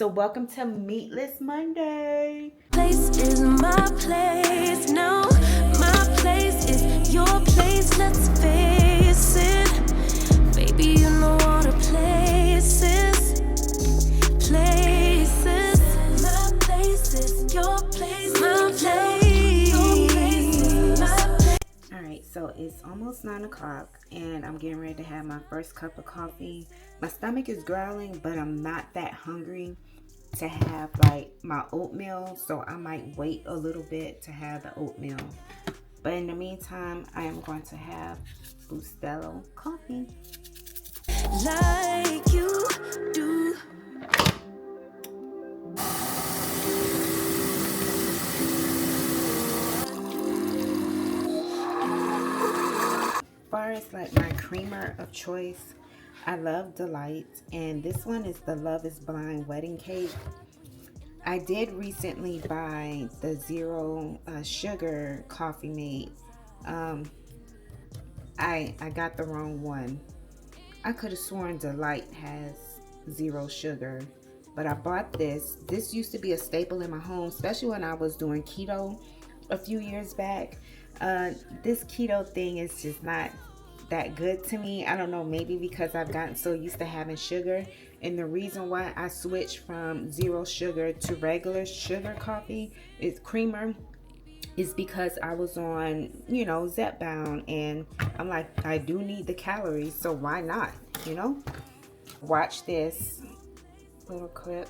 So welcome to Meatless Monday. Place is my place now. My place is your place. Let's face it, baby. You know all the places. Places. My place is your place. My place. Your place. My place. All right, so it's almost 9 o'clock and I'm getting ready to have my first cup of coffee. My stomach is growling, but I'm not that hungry to have like my oatmeal, so I might wait a little bit to have the oatmeal. But in the meantime, I am going to have Bustelo coffee. Like you do. As far as like my creamer of choice, I love Delight, and this one is the Love is Blind wedding cake. I did recently buy the zero sugar coffee mate. I got the wrong one. I could have sworn Delight has zero sugar, but I bought this. This used to be a staple in my home, especially when I was doing keto a few years back. This keto thing is just not that good to me. I don't know, maybe because I've gotten so used to having sugar. And the reason why I switched from zero sugar to regular sugar coffee is creamer is because I was on, Zepbound, and I'm like, I do need the calories, so why not, Watch this little clip.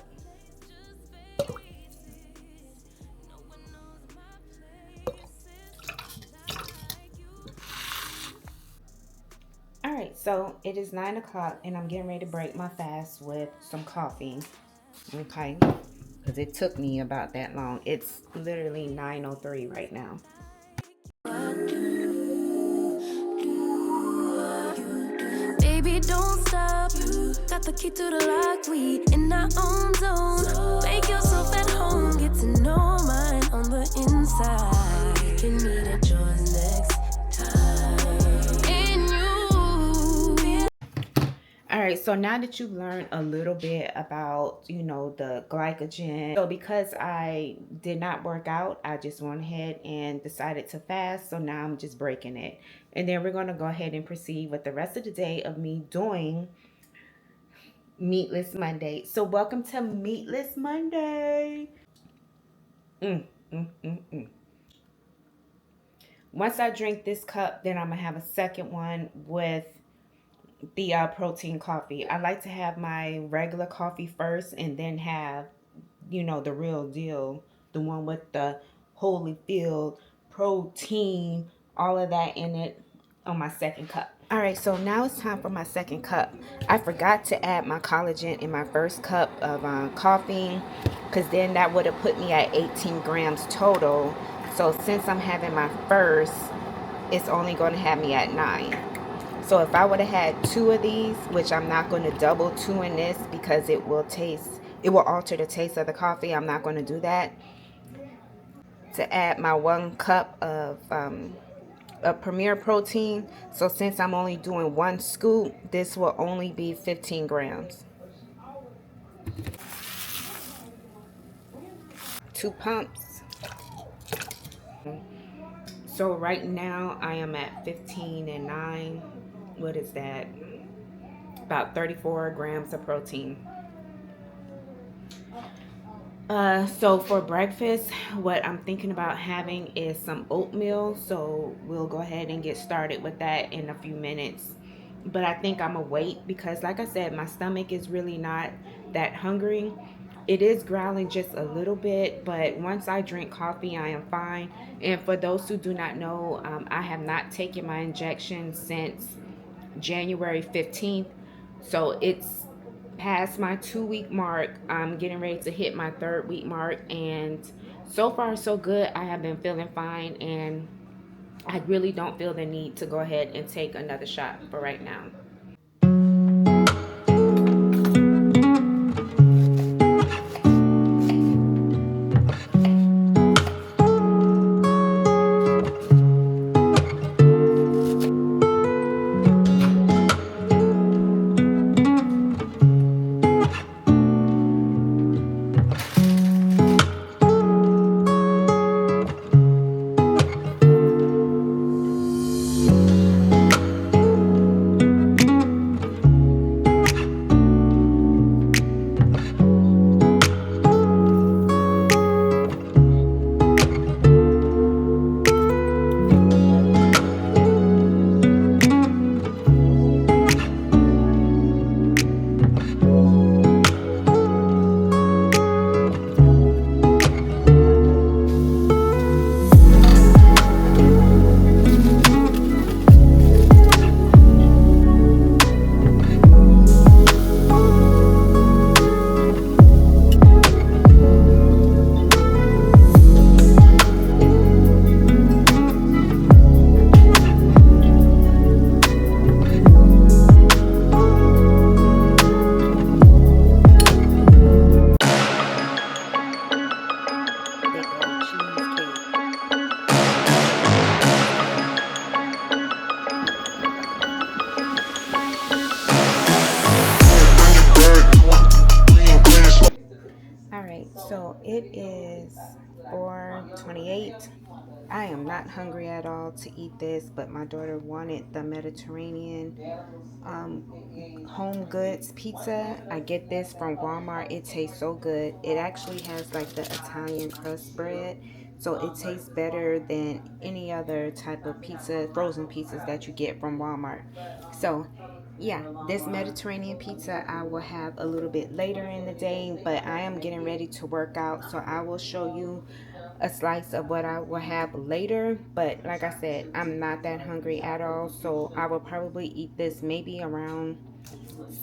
Alright, so it is 9 o'clock and I'm getting ready to break my fast with some coffee. Okay, because it took me about that long. It's literally 9:03 right now. Baby, don't stop. Got the key to the lock. We in our own zone. Make yourself at home. Get to know mine on the inside. Can meet at yours next time. And you. All right, so now that you've learned a little bit about, the glycogen. So because I did not work out, I just went ahead and decided to fast. So now I'm just breaking it. And then we're going to go ahead and proceed with the rest of the day of me doing Meatless Monday. So welcome to Meatless Monday. Once I drink this cup, then I'm going to have a second one with the protein coffee. I like to have my regular coffee first and then have, the real deal, the one with the Holyfield protein, all of that in it on my second cup. All right, so now it's time for my second cup. I forgot to add my collagen in my first cup of coffee, because then that would have put me at 18 grams total. So since I'm having my first, it's only going to have me at 9. So if I would have had 2 of these, which I'm not going to double 2 in this because it will alter the taste of the coffee. I'm not going to do that. To add my 1 cup of Premier protein. So since I'm only doing 1 scoop, this will only be 15 grams. 2 pumps. So right now I am at 15 and 9. What is that? About 34 grams of protein. So for breakfast, what I'm thinking about having is some oatmeal. So we'll go ahead and get started with that in a few minutes. But I think I'm gonna wait because, like I said, my stomach is really not that hungry. It is growling just a little bit, but once I drink coffee, I am fine. And for those who do not know, I have not taken my injection since January 15th. So it's past my 2-week mark. I'm getting ready to hit my 3rd week mark, and so far so good. I have been feeling fine, and I really don't feel the need to go ahead and take another shot for right now. ate. I am not hungry at all to eat this, but my daughter wanted the Mediterranean home goods pizza. I get this from Walmart. It tastes so good. It actually has like the Italian crust bread, so it tastes better than any other type of pizza, frozen pizzas that you get from Walmart. So yeah, this Mediterranean pizza I will have a little bit later in the day, but I am getting ready to work out, so I will show you a slice of what I will have later. But like I said, I'm not that hungry at all, so I will probably eat this maybe around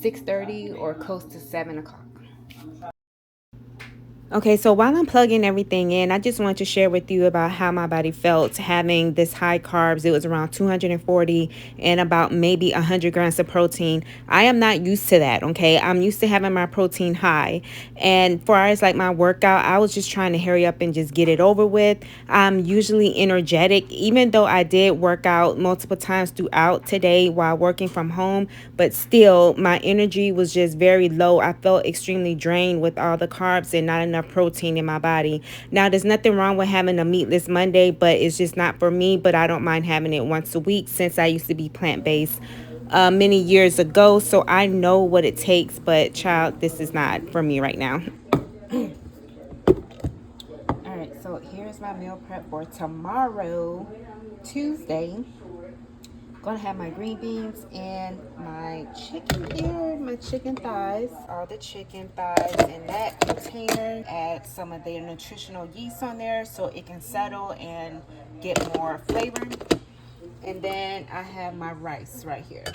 6:30 or close to 7 o'clock. Okay, so while I'm plugging everything in, I just wanted to share with you about how my body felt having this high carbs. It was around 240 and about maybe 100 grams of protein. I am not used to that, okay? I'm used to having my protein high. And for as like my workout, I was just trying to hurry up and just get it over with. I'm usually energetic, even though I did work out multiple times throughout today while working from home, but still my energy was just very low. I felt extremely drained with all the carbs and not enough protein in my body. Now, there's nothing wrong with having a meatless Monday, but it's just not for me. But I don't mind having it once a week since I used to be plant-based many years ago. So I know what it takes, but child, this is not for me right now. All right, so here's my meal prep for tomorrow, Tuesday. Gonna have my green beans and my chicken here, my chicken thighs, all the chicken thighs in that container. Add some of the nutritional yeast on there so it can settle and get more flavor. And then I have my rice right here.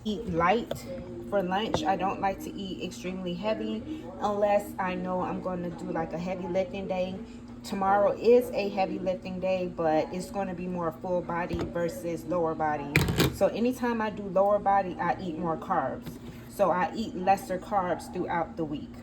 Eat light for lunch. I don't like to eat extremely heavy unless I know I'm going to do like a heavy lifting day. Tomorrow is a heavy lifting day, but it's going to be more full body versus lower body. So anytime I do lower body, I eat more carbs. So I eat lesser carbs throughout the week.